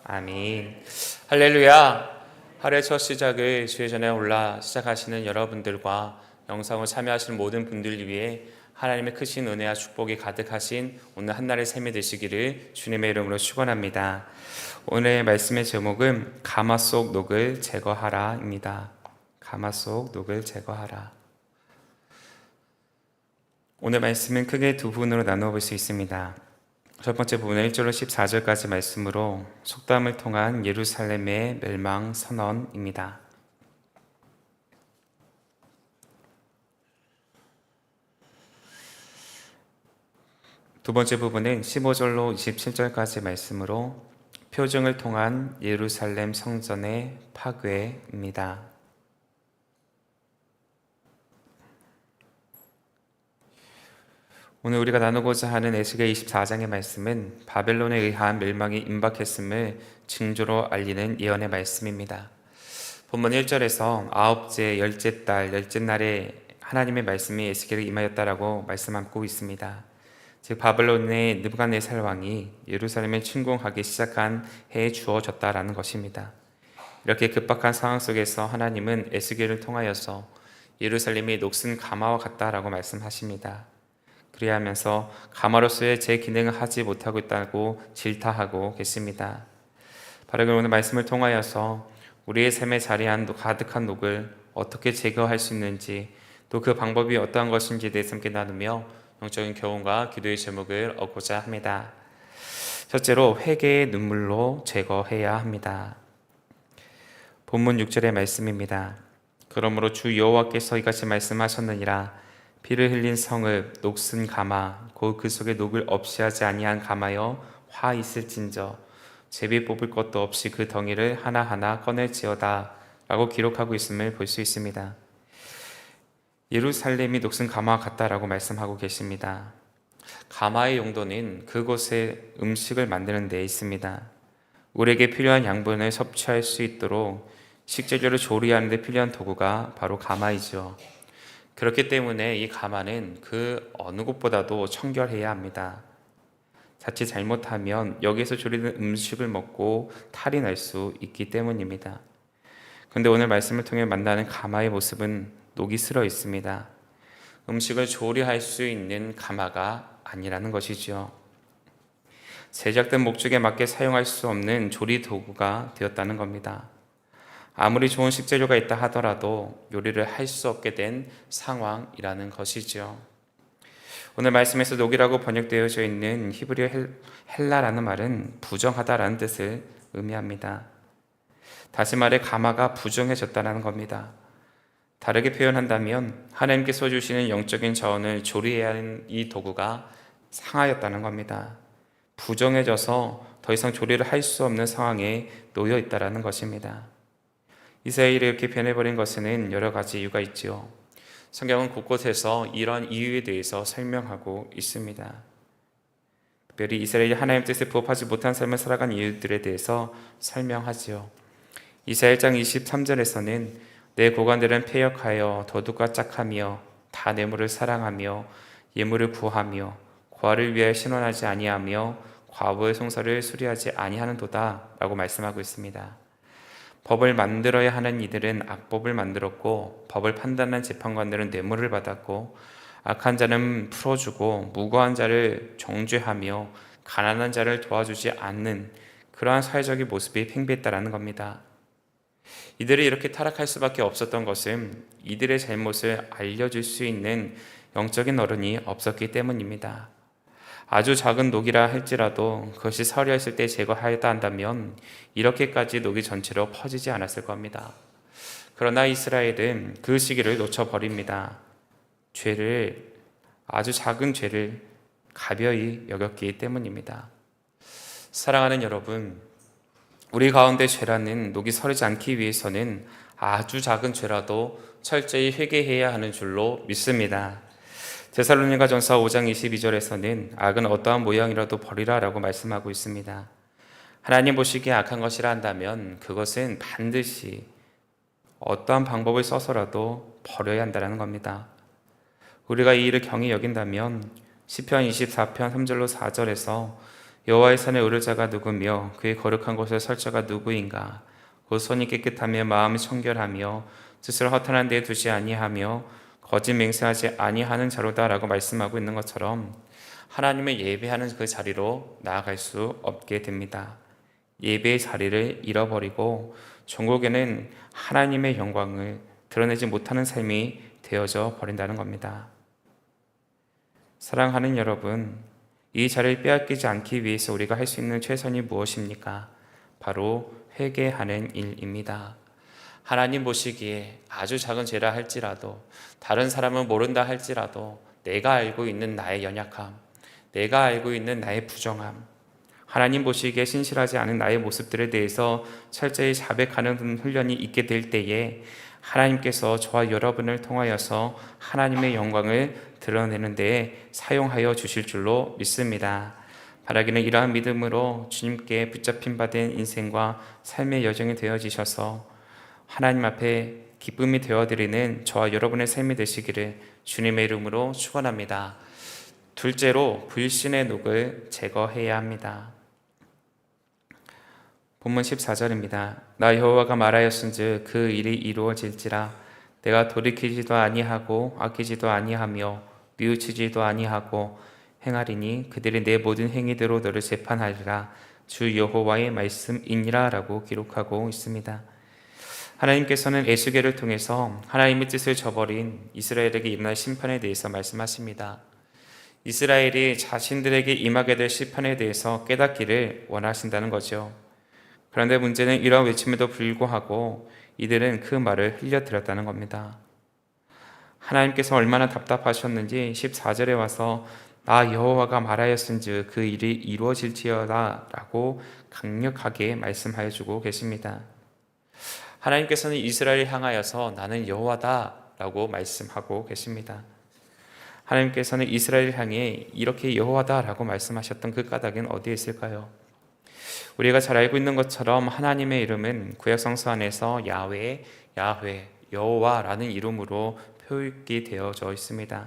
아멘. 할렐루야. 하루의 첫 시작을 주의 전에 올라 시작하시는 여러분들과 영상을 참여하시는 모든 분들 위해 하나님의 크신 은혜와 축복이 가득하신 오늘 한날의 삶이 되시기를 주님의 이름으로 축원합니다. 오늘 말씀의 제목은 가마 속 녹을 제거하라입니다. 가마 속 녹을 제거하라. 오늘 말씀은 크게 두 부분으로 나누어 볼 수 있습니다. 첫 번째 부분은 1절로 14절까지 말씀으로 속담을 통한 예루살렘의 멸망 선언입니다. 두 번째 부분은 15절로 27절까지 말씀으로 표징을 통한 예루살렘 성전의 파괴입니다. 오늘 우리가 나누고자 하는 에스겔 24장의 말씀은 바벨론에 의한 멸망이 임박했음을 징조로 알리는 예언의 말씀입니다. 본문 1절에서 아홉째, 열째 달, 열째 날에 하나님의 말씀이 에스겔에 임하였다라고 말씀하고 있습니다. 즉 바벨론의 느부갓네살 왕이 예루살렘을 침공하기 시작한 해에 주어졌다라는 것입니다. 이렇게 급박한 상황 속에서 하나님은 에스겔을 통하여서 예루살렘이 녹슨 가마와 같다라고 말씀하십니다. 그리하면서 가마로서의 제 기능을 하지 못하고 있다고 질타하고 계십니다. 바로 오늘 말씀을 통하여서 우리의 삶에 자리한 가득한 녹을 어떻게 제거할 수 있는지, 또 그 방법이 어떠한 것인지에 대해서 함께 나누며 영적인 교훈과 기도의 제목을 얻고자 합니다. 첫째로 회개의 눈물로 제거해야 합니다. 본문 6절의 말씀입니다. 그러므로 주 여호와께서 이같이 말씀하셨느니라. 피를 흘린 성읍 녹슨 가마 곧 그 속에 녹을 없이 하지 아니한 가마여 화 있을진저 제비 뽑을 것도 없이 그 덩이를 하나하나 꺼낼지어다 라고 기록하고 있음을 볼 수 있습니다. 예루살렘이 녹슨 가마와 같다라고 말씀하고 계십니다. 가마의 용도는 그곳에 음식을 만드는 데 있습니다. 우리에게 필요한 양분을 섭취할 수 있도록 식재료를 조리하는 데 필요한 도구가 바로 가마이죠. 그렇기 때문에 이 가마는 그 어느 곳보다도 청결해야 합니다. 자칫 잘못하면 여기서 조리된 음식을 먹고 탈이 날 수 있기 때문입니다. 그런데 오늘 말씀을 통해 만나는 가마의 모습은 녹이 슬어 있습니다. 음식을 조리할 수 있는 가마가 아니라는 것이죠. 제작된 목적에 맞게 사용할 수 없는 조리 도구가 되었다는 겁니다. 아무리 좋은 식재료가 있다 하더라도 요리를 할 수 없게 된 상황이라는 것이죠. 오늘 말씀에서 녹이라고 번역되어져 있는 히브리어 헬라라는 말은 부정하다라는 뜻을 의미합니다. 다시 말해 가마가 부정해졌다는 겁니다. 다르게 표현한다면 하나님께서 주시는 영적인 자원을 조리해야 하는 이 도구가 상하였다는 겁니다. 부정해져서 더 이상 조리를 할 수 없는 상황에 놓여 있다는 것입니다. 이스라엘이 이렇게 변해버린 것에는 여러 가지 이유가 있지요. 성경은 곳곳에서 이러한 이유에 대해서 설명하고 있습니다. 특별히 이스라엘이 하나님 뜻에 부합하지 못한 삶을 살아간 이유들에 대해서 설명하지요. 이사야 1장 23절에서는 내 고관들은 패역하여 도둑과 짝하며 다 뇌물을 사랑하며 예물을 구하며 고아를 위하여 신원하지 아니하며 과부의 송사를 수리하지 아니하는도다 라고 말씀하고 있습니다. 법을 만들어야 하는 이들은 악법을 만들었고 법을 판단한 재판관들은 뇌물을 받았고 악한 자는 풀어주고 무고한 자를 정죄하며 가난한 자를 도와주지 않는 그러한 사회적인 모습이 팽배했다는 겁니다. 이들이 이렇게 타락할 수밖에 없었던 것은 이들의 잘못을 알려줄 수 있는 영적인 어른이 없었기 때문입니다. 아주 작은 녹이라 할지라도 그것이 서려했을 때 제거하였다 한다면 이렇게까지 녹이 전체로 퍼지지 않았을 겁니다. 그러나 이스라엘은 그 시기를 놓쳐버립니다. 아주 작은 죄를 가벼이 여겼기 때문입니다. 사랑하는 여러분, 우리 가운데 죄라는 녹이 서리지 않기 위해서는 아주 작은 죄라도 철저히 회개해야 하는 줄로 믿습니다. 데살로니가전서 5장 22절에서는 악은 어떠한 모양이라도 버리라 라고 말씀하고 있습니다. 하나님 보시기에 악한 것이라 한다면 그것은 반드시 어떠한 방법을 써서라도 버려야 한다는 겁니다. 우리가 이 일을 경히 여긴다면 시편 24편 3절로 4절에서 여호와의 산에 오를 자가 누구며 그의 거룩한 곳에 설 자가 누구인가? 곧 손이 깨끗하며 마음이 청결하며 뜻을 허탄한 데에 두지 아니하며 거짓 맹세하지 아니하는 자로다라고 말씀하고 있는 것처럼 하나님을 예배하는 그 자리로 나아갈 수 없게 됩니다. 예배의 자리를 잃어버리고 종국에는 하나님의 영광을 드러내지 못하는 삶이 되어져 버린다는 겁니다. 사랑하는 여러분, 이 자리를 빼앗기지 않기 위해서 우리가 할 수 있는 최선이 무엇입니까? 바로 회개하는 일입니다. 하나님 보시기에 아주 작은 죄라 할지라도, 다른 사람은 모른다 할지라도 내가 알고 있는 나의 연약함, 내가 알고 있는 나의 부정함, 하나님 보시기에 신실하지 않은 나의 모습들에 대해서 철저히 자백하는 훈련이 있게 될 때에 하나님께서 저와 여러분을 통하여서 하나님의 영광을 드러내는 데에 사용하여 주실 줄로 믿습니다. 바라기는 이러한 믿음으로 주님께 붙잡힌 바 된 인생과 삶의 여정이 되어지셔서 하나님 앞에 기쁨이 되어드리는 저와 여러분의 삶이 되시기를 주님의 이름으로 축원합니다. 둘째로 불신의 녹을 제거해야 합니다. 본문 14절입니다. 나 여호와가 말하였은즉 그 일이 이루어질지라. 내가 돌이키지도 아니하고 아끼지도 아니하며 뉘우치지도 아니하고 행하리니 그들이 내 모든 행위대로 너를 재판하리라. 주 여호와의 말씀이니라 라고 기록하고 있습니다. 하나님께서는 에스겔을 통해서 하나님의 뜻을 저버린 이스라엘에게 일어날 심판에 대해서 말씀하십니다. 이스라엘이 자신들에게 임하게 될 심판에 대해서 깨닫기를 원하신다는 거죠. 그런데 문제는 이러한 외침에도 불구하고 이들은 그 말을 흘려들었다는 겁니다. 하나님께서 얼마나 답답하셨는지 14절에 와서 나 여호와가 말하였은즉 그 일이 이루어질지어다 라고 강력하게 말씀하여 주고 계십니다. 하나님께서는 이스라엘을 향하여서 나는 여호와다 라고 말씀하고 계십니다. 하나님께서는 이스라엘을 향해 이렇게 여호와다 라고 말씀하셨던 그 까닭은 어디에 있을까요? 우리가 잘 알고 있는 것처럼 하나님의 이름은 구약성서 안에서 야훼, 야훼, 여호와라는 이름으로 표기 되어져 있습니다.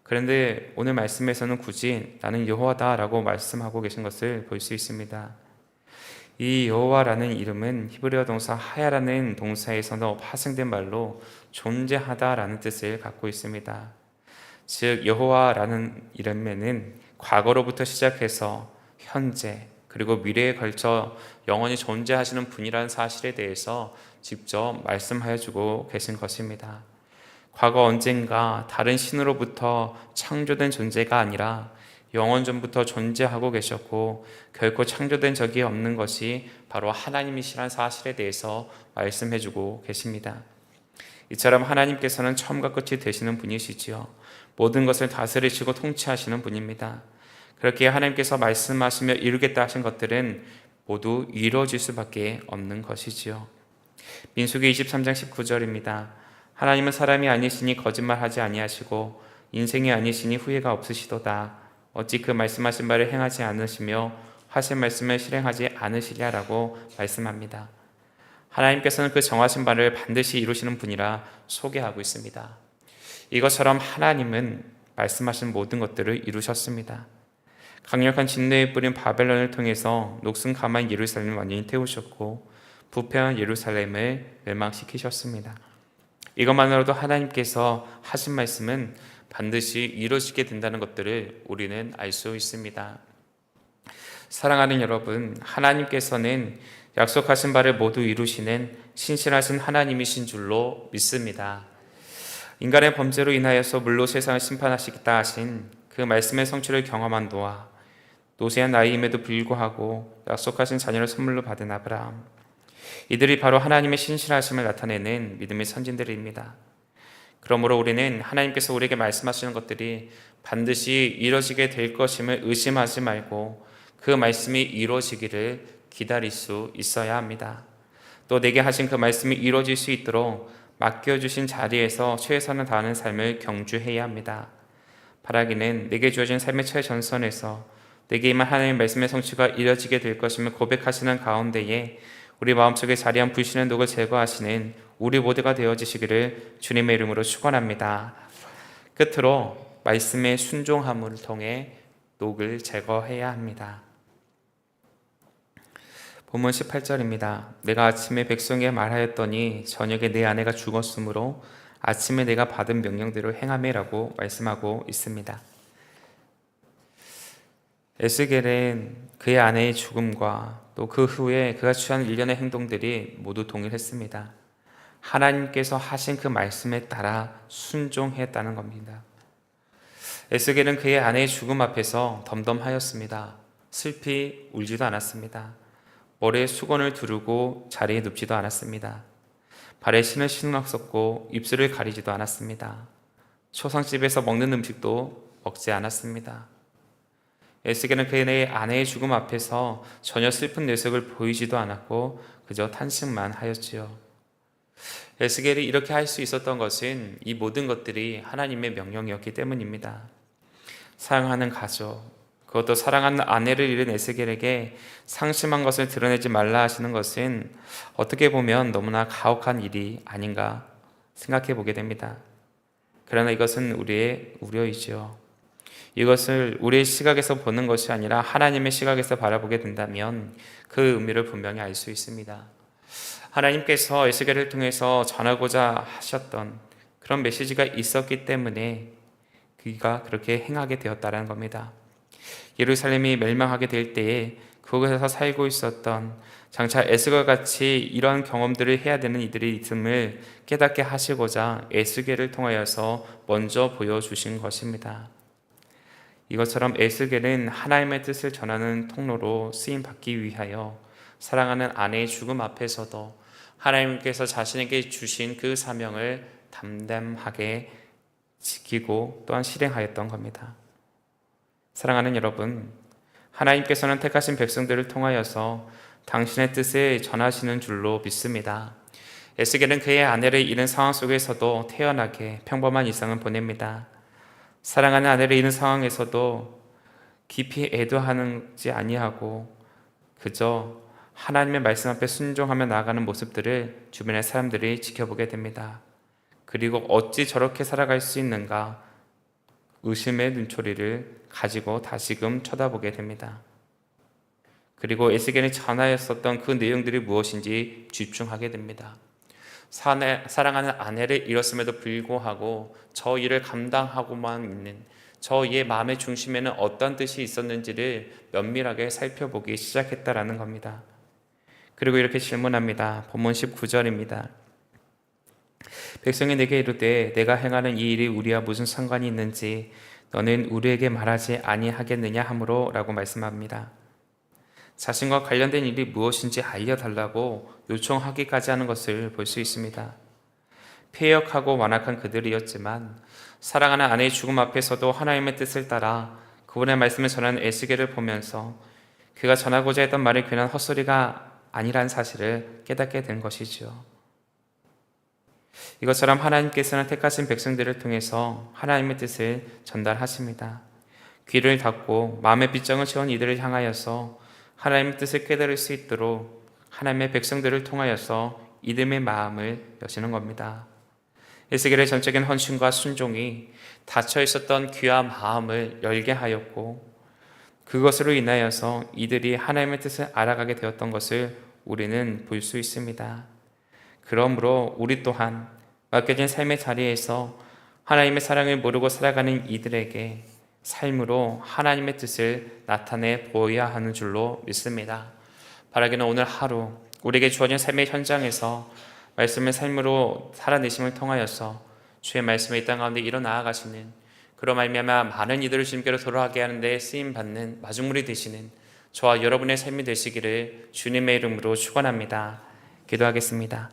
그런데 오늘 말씀에서는 굳이 나는 여호와다라고 말씀하고 계신 것을 볼 수 있습니다. 이 여호와라는 이름은 히브리어 동사 하야라는 동사에서 파생된 말로 존재하다라는 뜻을 갖고 있습니다. 즉 여호와라는 이름에는 과거로부터 시작해서 현재 그리고 미래에 걸쳐 영원히 존재하시는 분이라는 사실에 대해서 직접 말씀하여 주고 계신 것입니다. 과거 언젠가 다른 신으로부터 창조된 존재가 아니라 영원전부터 존재하고 계셨고 결코 창조된 적이 없는 것이 바로 하나님이시라는 사실에 대해서 말씀해 주고 계십니다. 이처럼 하나님께서는 처음과 끝이 되시는 분이시지요. 모든 것을 다스리시고 통치하시는 분입니다. 그렇게 하나님께서 말씀하시며 이루겠다 하신 것들은 모두 이루어질 수밖에 없는 것이지요. 민수기 23장 19절입니다. 하나님은 사람이 아니시니 거짓말하지 아니하시고 인생이 아니시니 후회가 없으시도다. 어찌 그 말씀하신 바를 행하지 않으시며 하신 말씀을 실행하지 않으시랴라고 말씀합니다. 하나님께서는 그 정하신 바를 반드시 이루시는 분이라 소개하고 있습니다. 이것처럼 하나님은 말씀하신 모든 것들을 이루셨습니다. 강력한 진노의 뿌린 바벨론을 통해서 녹슨 가만 예루살렘을 완전히 태우셨고 부패한 예루살렘을 멸망시키셨습니다. 이것만으로도 하나님께서 하신 말씀은 반드시 이루어지게 된다는 것들을 우리는 알 수 있습니다. 사랑하는 여러분, 하나님께서는 약속하신 바를 모두 이루시는 신실하신 하나님이신 줄로 믿습니다. 인간의 범죄로 인하여서 물로 세상을 심판하시겠다 하신 그 말씀의 성취를 경험한 노아, 노쇠한 나이임에도 불구하고 약속하신 자녀를 선물로 받은 아브라함, 이들이 바로 하나님의 신실하심을 나타내는 믿음의 선진들입니다. 그러므로 우리는 하나님께서 우리에게 말씀하시는 것들이 반드시 이루어지게 될 것임을 의심하지 말고 그 말씀이 이루어지기를 기다릴 수 있어야 합니다. 또 내게 하신 그 말씀이 이루어질 수 있도록 맡겨주신 자리에서 최선을 다하는 삶을 경주해야 합니다. 바라기는 내게 주어진 삶의 최전선에서 내게 임한 하나님의 말씀의 성취가 이루어지게 될 것임을 고백하시는 가운데에 우리 마음속에 자리한 불신의 녹을 제거하시는 우리 모두가 되어지시기를 주님의 이름으로 축원합니다. 끝으로 말씀의 순종함을 통해 녹을 제거해야 합니다. 본문 18절입니다. 내가 아침에 백성에게 말하였더니 저녁에 내 아내가 죽었으므로 아침에 내가 받은 명령대로 행하매라고 말씀하고 있습니다. 에스겔은 그의 아내의 죽음과 또 그 후에 그가 취한 일련의 행동들이 모두 동일했습니다. 하나님께서 하신 그 말씀에 따라 순종했다는 겁니다. 에스겔은 그의 아내의 죽음 앞에서 덤덤하였습니다. 슬피 울지도 않았습니다. 머리에 수건을 두르고 자리에 눕지도 않았습니다. 발에 신을 신었었고 입술을 가리지도 않았습니다. 초상집에서 먹는 음식도 먹지 않았습니다. 에스겔은 그의 아내의 죽음 앞에서 전혀 슬픈 내색을 보이지도 않았고 그저 탄식만 하였지요. 에스겔이 이렇게 할 수 있었던 것은 이 모든 것들이 하나님의 명령이었기 때문입니다. 사랑하는 가족, 그것도 사랑하는 아내를 잃은 에스겔에게 상심한 것을 드러내지 말라 하시는 것은 어떻게 보면 너무나 가혹한 일이 아닌가 생각해 보게 됩니다. 그러나 이것은 우리의 우려이지요. 이것을 우리의 시각에서 보는 것이 아니라 하나님의 시각에서 바라보게 된다면 그 의미를 분명히 알 수 있습니다. 하나님께서 에스겔을 통해서 전하고자 하셨던 그런 메시지가 있었기 때문에 그가 그렇게 행하게 되었다는 겁니다. 예루살렘이 멸망하게 될 때에 그곳에서 살고 있었던 장차 에스겔같이 이런 경험들을 해야 되는 이들이 있음을 깨닫게 하시고자 에스겔을 통하여서 먼저 보여주신 것입니다. 이것처럼 에스겔은 하나님의 뜻을 전하는 통로로 쓰임받기 위하여 사랑하는 아내의 죽음 앞에서도 하나님께서 자신에게 주신 그 사명을 담담하게 지키고 또한 실행하였던 겁니다. 사랑하는 여러분, 하나님께서는 택하신 백성들을 통하여서 당신의 뜻을 전하시는 줄로 믿습니다. 에스겔은 그의 아내를 잃은 상황 속에서도 태연하게 평범한 일상을 보냅니다. 사랑하는 아내를 잃은 상황에서도 깊이 애도하지 아니하고 그저 하나님의 말씀 앞에 순종하며 나아가는 모습들을 주변의 사람들이 지켜보게 됩니다. 그리고 어찌 저렇게 살아갈 수 있는가 의심의 눈초리를 가지고 다시금 쳐다보게 됩니다. 그리고 에스겔이 전하였었던 그 내용들이 무엇인지 집중하게 됩니다. 사랑하는 아내를 잃었음에도 불구하고 저 일을 감당하고만 있는 저 이의 마음의 중심에는 어떤 뜻이 있었는지를 면밀하게 살펴보기 시작했다라는 겁니다. 그리고 이렇게 질문합니다. 본문 19절입니다. 백성이 내게 이르되 내가 행하는 이 일이 우리와 무슨 상관이 있는지 너는 우리에게 말하지 아니하겠느냐 하므로 라고 말씀합니다. 자신과 관련된 일이 무엇인지 알려달라고 요청하기까지 하는 것을 볼 수 있습니다. 폐역하고 완악한 그들이었지만 사랑하는 아내의 죽음 앞에서도 하나님의 뜻을 따라 그분의 말씀을 전하는 에스겔을 보면서 그가 전하고자 했던 말이 괜한 헛소리가 아니란 사실을 깨닫게 된 것이지요. 이것처럼 하나님께서는 택하신 백성들을 통해서 하나님의 뜻을 전달하십니다. 귀를 닫고 마음의 빗장을 채운 이들을 향하여서 하나님의 뜻을 깨달을 수 있도록 하나님의 백성들을 통하여서 이들의 마음을 여시는 겁니다. 에스겔의 전적인 헌신과 순종이 닫혀 있었던 귀와 마음을 열게 하였고 그것으로 인하여서 이들이 하나님의 뜻을 알아가게 되었던 것을 우리는 볼 수 있습니다. 그러므로 우리 또한 맡겨진 삶의 자리에서 하나님의 사랑을 모르고 살아가는 이들에게 삶으로 하나님의 뜻을 나타내 보여야 하는 줄로 믿습니다. 바라기는 오늘 하루 우리에게 주어진 삶의 현장에서 말씀의 삶으로 살아내심을 통하여서 주의 말씀에 이 땅 가운데 일어나가시는 그로 말미암아 많은 이들을 주님께로 돌아가게 하는 데 쓰임받는 마중물이 되시는 저와 여러분의 삶이 되시기를 주님의 이름으로 축원합니다. 기도하겠습니다.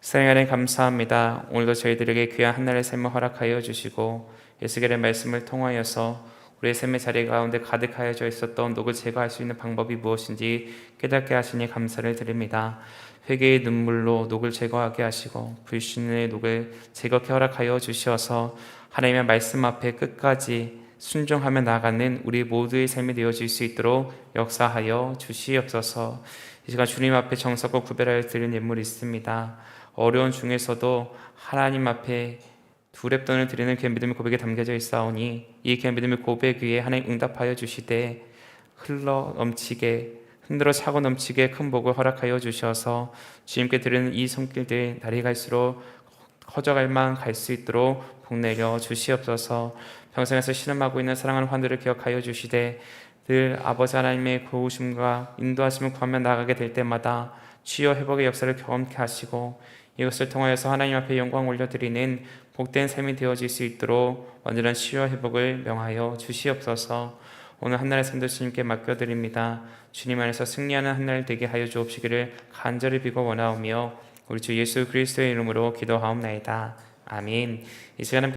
사랑하는 감사합니다. 오늘도 저희들에게 귀한 한날의 삶을 허락하여 주시고 에스겔의 말씀을 통하여서 우리의 삶의 자리 가운데 가득하여져 있었던 녹을 제거할 수 있는 방법이 무엇인지 깨닫게 하시니 감사를 드립니다. 회개의 눈물로 녹을 제거하게 하시고 불신의 녹을 제거케 허락하여 주시어서 하나님의 말씀 앞에 끝까지 순종하며 나아가는 우리 모두의 삶이 되어질 수 있도록 역사하여 주시옵소서. 이 시간 주님 앞에 정석과 구별하여 드리는 예물이 있습니다. 어려운 중에서도 하나님 앞에 두 랩돈을 드리는 그 믿음의 고백에 담겨져 있사오니 이 그 믿음의 고백 위에 하나님 응답하여 주시되 흘러 넘치게 힘들어 차고 넘치게 큰 복을 허락하여 주셔서 주님께 드리는 이 손길들 날이 갈수록 커져갈 만 갈 수 있도록 복내려 주시옵소서. 평생에서 신음하고 있는 사랑하는 환들을 기억하여 주시되 늘 아버지 하나님의 도우심과 인도하심을 구하며 나아가게 될 때마다 치유 회복의 역사를 경험케 하시고 이것을 통하여서 하나님 앞에 영광 올려드리는 복된 삶이 되어질 수 있도록 완전한 치유와 회복을 명하여 주시옵소서. 오늘 한날의 삶도 주님께 맡겨드립니다. 주님 안에서 승리하는 한날 되게 하여 주옵시기를 간절히 비고 원하오며 우리 주 예수 그리스도의 이름으로 기도하옵나이다. 아멘. 이 시간은